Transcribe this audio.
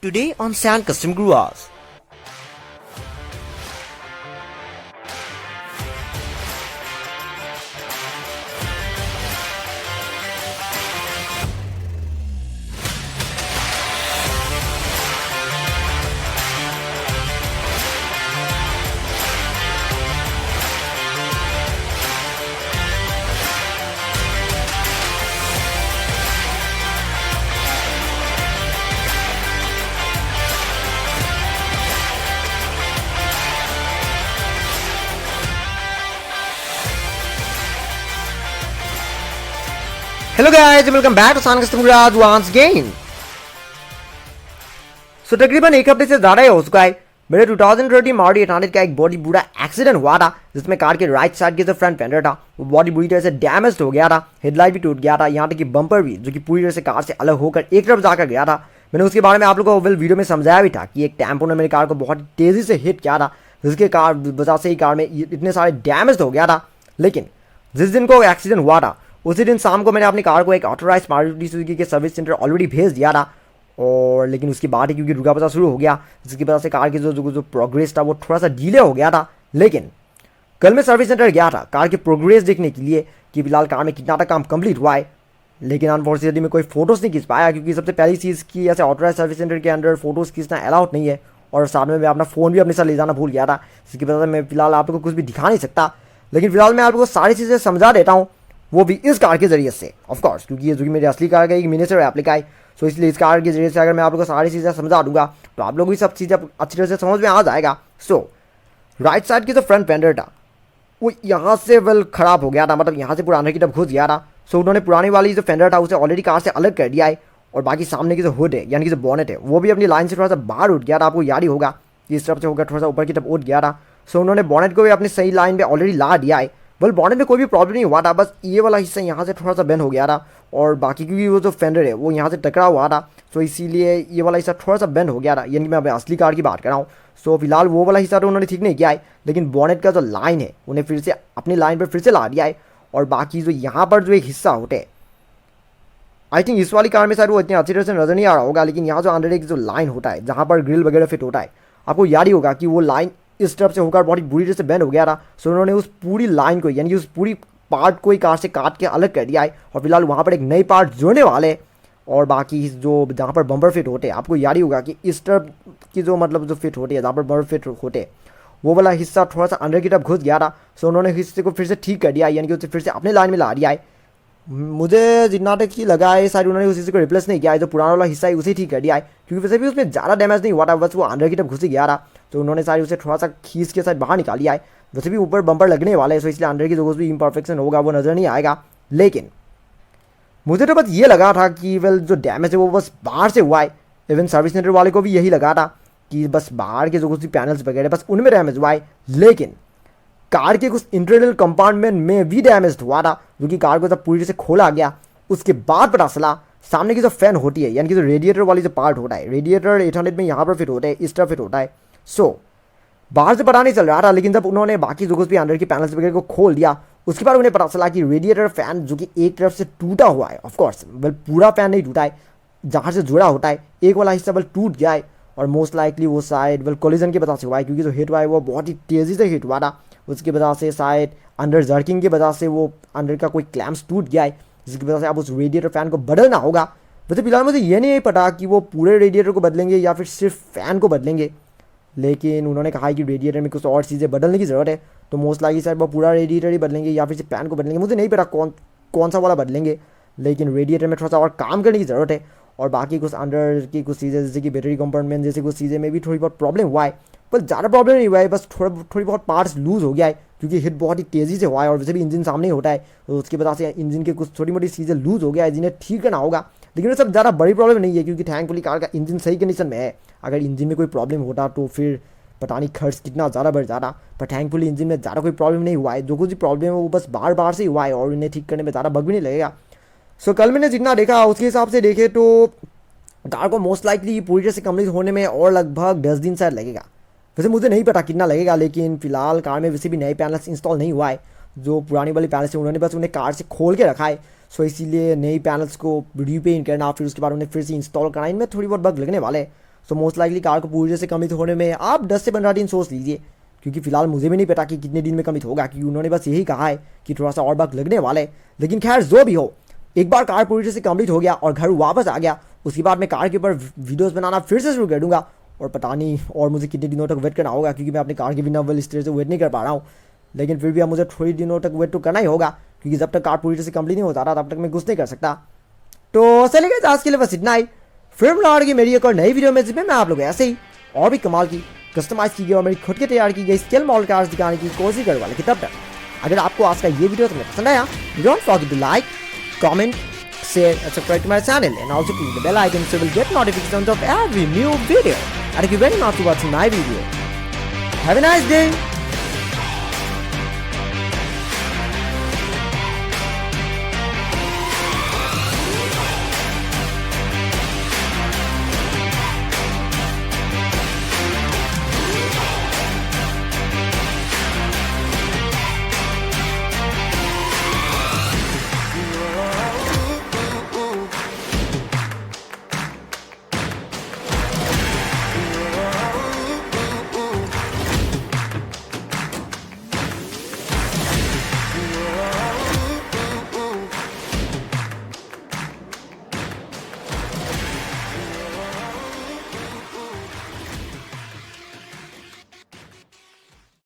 Today on San Custom Guruas. Hello guys, welcome back to San Custom Guruas once again. So तकरीबन एक हफ्ते से ज़्यादा ही हो चुका है मेरे 2020 मारुति 800 का एक बहुत ही बुरा एक्सीडेंट हुआ था जिसमें कार के राइट साइड के जो फ्रंट फेंडर था वो बहुत ही बुरी तरह से डैमेज हो गया था। हेडलाइट भी टूट गया था, यहाँ तक कि बम्पर भी जो कि पूरी तरह से कार से अलग होकर एक तरफ जाकर गया था। मैंने उसके बारे में आप लोगों को वीडियो में समझाया भी था कि एक टेम्पो ने मेरी कार को बहुत तेज़ी से हिट किया था जिसके वजह से ही कार में इतने सारे डैमेज हो गया था। लेकिन जिस दिन को एक्सीडेंट हुआ था उसी दिन शाम को मैंने अपनी कार को एक ऑथोराइज मारुति सुजुकी के सर्विस सेंटर ऑलरेडी भेज दिया था। और लेकिन उसके बाद ही क्योंकि रुका पता शुरू हो गया जिसकी वजह से कार की जो प्रोग्रेस था वो थोड़ा सा डिले हो गया था। लेकिन कल मैं सर्विस सेंटर गया था कार की प्रोग्रेस देखने के लिए कि फिलहाल कार में कितना तक काम कंप्लीट हुआ है। लेकिन अनफॉर्चुनेटली मैं कोई फोटोज़ नहीं खींच पाया क्योंकि सबसे पहली चीज़ की ऐसे ऑथोराइज सर्विस सेंटर के अंदर फोटोज़ खींचना अलाउड नहीं है। और साथ में मैं अपना फ़ोन भी अपने साथ ले जाना भूल गया था जिसकी वजह से मैं फिलहाल आप लोगों को कुछ भी दिखा नहीं सकता। लेकिन फिलहाल मैं आप लोगों को सारी चीज़ें समझा देता हूँ, वो भी इस कार के जरिए से ऑफकोर्स, क्योंकि ये जो कि मेरी असली कार का एक मिनिएचर रेप्लिका है। सो इसलिए इस कार के जरिए से अगर मैं आप लोगों को सारी चीज़ें समझा दूंगा तो आप लोग भी सब चीज़ें अच्छी तरह से समझ में आ जाएगा। सो राइट साइड की जो फ्रंट फेंडर था वो यहाँ से वेल ख़राब हो गया था, मतलब यहाँ से पूरा अंदर की तरफ घुस गया था। सो उन्होंने पुरानी वाली जो फेंडर था उसे ऑलरेडी कार से अलग कर दिया है। और बाकी सामने की जो हुड है यानी कि जो बॉनेट है वो भी अपनी लाइन से थोड़ा सा बाहर उठ गया था। आपको याद ही होगा कि इस तरफ से होकर थोड़ा सा ऊपर की तरफ उठ गया था। सो उन्होंने बॉनेट को भी अपनी सही लाइन पर ऑलरेडी ला दिया है। वेल बॉनेट में कोई भी प्रॉब्लम नहीं हुआ था, बस ये वाला हिस्सा यहाँ से थोड़ा सा बेंड हो गया था। और बाकी क्योंकि वो जो फेंडर है वो यहाँ से टकरा हुआ था सो इसीलिए ये वाला हिस्सा थोड़ा सा बेंड हो गया था, यानी कि मैं अपने असली कार की बात कर रहा हूँ। सो फिलहाल वो वाला हिस्सा तो उन्होंने ठीक नहीं किया है, लेकिन बॉनेट का जो लाइन है उन्हें फिर से अपनी लाइन पर फिर से ला दिया है। और बाकी जो यहाँ पर जो एक हिस्सा होते हैं, आई थिंक इस वाली कार में शायद वो इतनी अच्छी तरह से नजर नहीं आ रहा होगा, लेकिन यहाँ जो अंदर एक जो लाइन होता है जहाँ पर ग्रिल वगैरह फिट होता है, आपको याद ही होगा कि वो लाइन इस तरफ से होकर बहुत बुरी तरह से बेंड हो गया था। सो उन्होंने उस पूरी लाइन को यानी कि उस पूरी पार्ट को ही कार से काट के अलग कर दिया है। और फिलहाल वहाँ पर एक नई पार्ट जोड़ने वाले। और बाकी जो जहाँ पर बम्पर फिट होते हैं, आपको याद ही होगा कि इस तरफ की जो मतलब जो फिट होती है जहाँ पर बम्पर फिट होते वो वाला हिस्सा थोड़ा सा अंदर की तरफ घुस गया था। सो उन्होंने हिस्से को फिर से ठीक कर दिया यानी कि उसे फिर से अपने लाइन में ला दिया है। मुझे जितना तक ही लगा है शायद उन्होंने उस हिस्से को रिप्लेस नहीं किया है, जो पुराना वाला हिस्सा है उसे ठीक कर दिया है क्योंकि वैसे भी उसमें ज़्यादा डैमेज नहीं हुआ था, बस वो अंदर की तरफ घुस ही गया था। तो उन्होंने शायद उसे थोड़ा सा खींच के शायद बाहर निकाल दिया है। वैसे भी ऊपर बम्पर लगने वाले हैं, सो इसलिए अंदर की जो कुछ भी इम्परफेक्शन होगा वो नज़र नहीं आएगा। लेकिन मुझे तो बस ये लगा था कि वेल जो डैमेज है वो बस बाहर से हुआ है। इवन सर्विस सेंटर वाले को भी यही लगा था कि बस बाहर के जो कुछ भी पैनल्स वगैरह बस उनमें डैमेज हुआ है। लेकिन कार के कुछ इंटरनल कंपार्टमेंट में भी डैमेज हुआ था, जो कि कार को जब पूरी तरह से खोला गया उसके बाद पता चला सामने की जो फैन होती है यानी कि जो रेडिएटर वाली जो पार्ट होता है, रेडिएटर 800 में यहाँ पर फिट होता है, इस तरफ फिट होता है। सो बाहर से पता नहीं चल रहा था, लेकिन जब उन्होंने बाकी जो कुछ भी अंदर की पैनल्स वगैरह को खोल दिया उसके बाद उन्हें पता चला कि रेडिएटर फैन जो कि एक तरफ से टूटा हुआ है। ऑफकोर्स वेल पूरा फैन नहीं टूटा है, जहाँ से जुड़ा होता है एक वाला हिस्सा वेल टूट गया है। और मोस्ट लाइकली वो शायद वेल कोलिजन की वजह से हुआ है, क्योंकि जो हिट हुआ है वो बहुत ही तेज़ी से हिट हुआ था। उसकी वजह से शायद अंडर जर्किंग की वजह से वो अंदर का कोई क्लैम्प्स टूट गया है, जिसकी वजह से अब उस रेडिएटर फैन को बदलना होगा। वैसे फिलहाल मुझे ये नहीं पता कि वो पूरे रेडिएटर को बदलेंगे या फिर सिर्फ फ़ैन को बदलेंगे, लेकिन उन्होंने कहा है कि रेडिएटर में कुछ और चीज़ें बदलने की ज़रूरत है। तो मोस्ट लाइकली शायद वो पूरा रेडिएटर ही बदलेंगे या फिर सिर्फ फ़ैन को बदलेंगे, मुझे नहीं पता कौन सा वाला बदलेंगे। लेकिन रेडिएटर में थोड़ा सा और काम करने की ज़रूरत है। और बाकी कुछ अंदर की कुछ चीज़ें जैसे कि बैटरी कंपार्टमेंट जैसे कुछ चीज़ें में भी थोड़ी बहुत प्रॉब्लम हुआ है, पर ज़्यादा प्रॉब्लम नहीं हुआ है, बस थोड़ी बहुत पार्ट्स लूज़ हो गया है क्योंकि हिट बहुत ही तेज़ी से हुआ है। और वैसे भी इंजन सामने ही होता है तो उसकी वजह से इंजन के कुछ छोटी मोटी चीज़ें लूज़ हो गया है जिन्हें ठीक करना होगा। लेकिन वो सब ज़्यादा बड़ी प्रॉब्लम नहीं है क्योंकि थैंकफुली कार का इंजन सही कंडीशन में है। अगर इंजन में कोई प्रॉब्लम होता तो फिर पता नहीं खर्च कितना ज़्यादा बढ़ जाता, पर थैंकफुली इंजन में ज़्यादा कोई प्रॉब्लम नहीं हुआ है। जो कुछ भी प्रॉब्लम है वो बस बार बार से हुआ है और इन्हें ठीक करने में ज़्यादा वक्त भी नहीं लगेगा। सो कल मैंने जितना देखा उसके हिसाब से देखे तो कार को मोस्ट लाइकली पूरी तरह से कंप्लीट होने में और लगभग 10 दिन शायद लगेगा। वैसे मुझे नहीं पता कितना लगेगा, लेकिन फिलहाल कार में वैसे भी नए पैनल्स इंस्टॉल नहीं हुआ है। जो पुरानी वाली पैनल्स है उन्होंने बस उन्हें कार से खोल के रखा है। सो इसीलिए नई पैनल्स को रीपेंट करना फिर उसके बाद उन्हें फिर से इंस्टॉल करना, इनमें थोड़ी बहुत बग लगने वाले हैं। सो मोस्ट लाइकली कार को पूरी तरह से कमिट होने में आप 10 से 15 दिन सोच लीजिए, क्योंकि फिलहाल मुझे भी नहीं पता कि कितने दिन में कमिट होगा, क्योंकि उन्होंने बस यही कहा है कि थोड़ा सा और वक्त लगने वाला है। लेकिन खैर जो भी हो, एक बार कार पूरी तरह से कंप्लीट हो गया और घर वापस आ गया, उसके बाद मैं कार के ऊपर वीडियोस बनाना फिर से शुरू कर दूंगा। और पता नहीं और मुझे कितने दिनों तक वेट करना होगा, क्योंकि मैं अपने कार के बिना वेल इस तरह से वेट नहीं कर पा रहा हूँ। लेकिन फिर भी अब मुझे थोड़ी दिनों तक वेट तो करना ही होगा, क्योंकि जब तक कार पूरी तरह से कंप्लीट नहीं होता तब तक मैं कुछ नहीं कर सकता। तो चलिए आज के लिए बस इतना ही। फिर मिलाऊंगी मेरी एक और नई वीडियो में, जिसमें मैं आप लोग ऐसे ही और भी कमाल की कस्टमाइज की गई और मेरी खुद के तैयार की गई स्केल मॉडल कार्स दिखाने की कोशिश करने वाले। तब तक अगर आपको आज का ये वीडियो तुम्हें पसंद आया, don't forget to like, comment, share and subscribe to my channel, and also click the bell icon so you will get notifications of every new video. And thank you very much for watching my video. Have a nice day.